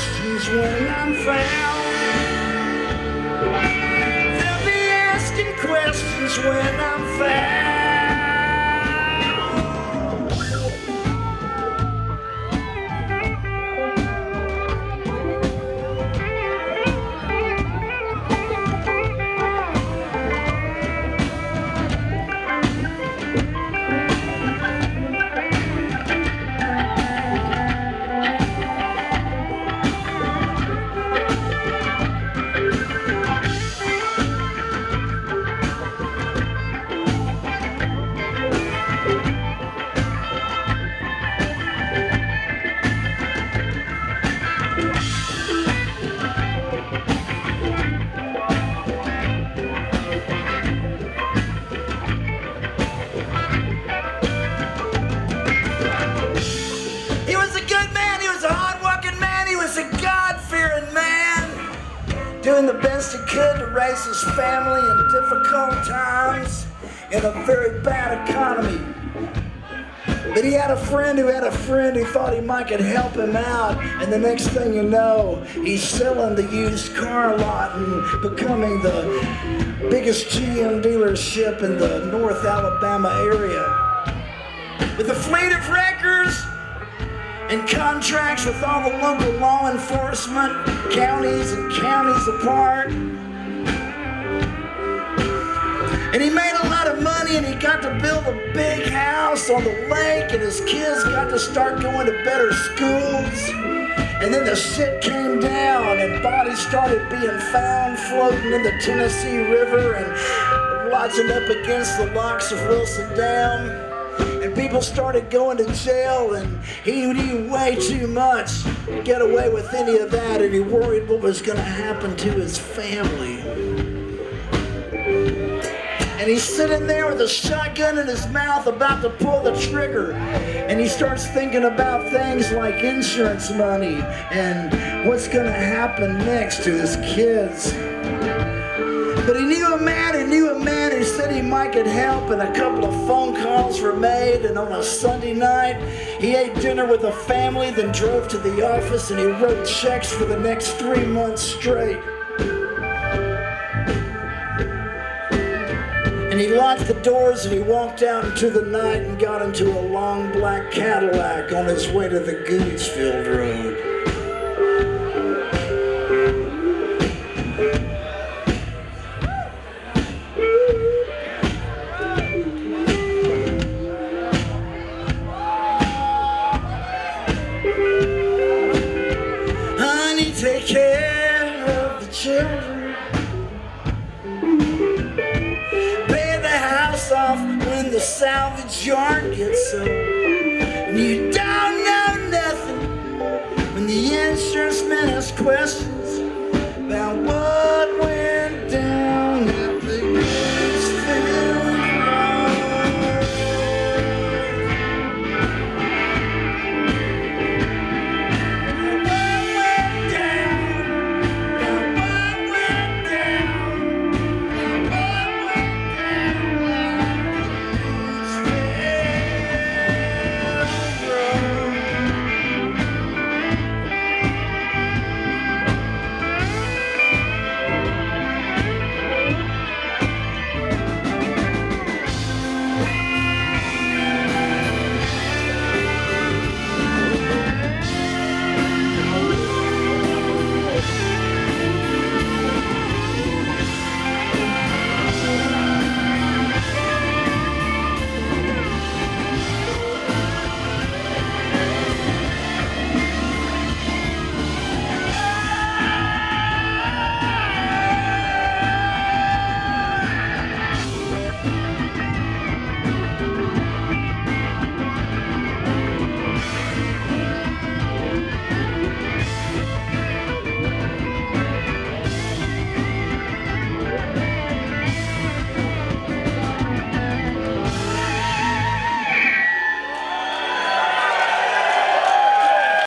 questions when I'm found. They'll be asking questions when I'm found. He was a good man, he was a hard-working man, he was a God-fearing man, doing the best he could to raise his family in difficult times in a very bad economy. But he had a friend who thought he might could help him out, and the next thing you know, he's selling the used car lot and becoming the biggest GM dealership in the North Alabama area. With a fleet of wreckers and contracts with all the local law enforcement, counties and counties apart. And he made a lot of money, and he got to build a big house on the lake, and his kids got to start going to better schools. And then the shit came down, and bodies started being found floating in the Tennessee River and lodging up against the locks of Wilson Dam. And people started going to jail, and he knew way too much to get away with any of that, and he worried what was going to happen to his family. And he's sitting there with a shotgun in his mouth about to pull the trigger, and he starts thinking about things like insurance money and what's going to happen next to his kids. But he knew a man who said he might could help, and a couple of phone calls were made, and on a Sunday night, he ate dinner with a family, then drove to the office, and he wrote checks for the next 3 months straight. And he locked the doors, and he walked out into the night and got into a long black Cadillac on his way to the Goodsfield Road. Honey, take care of the children. Off when the salvage yard gets sold. And you don't know nothing when the insurance man asks questions.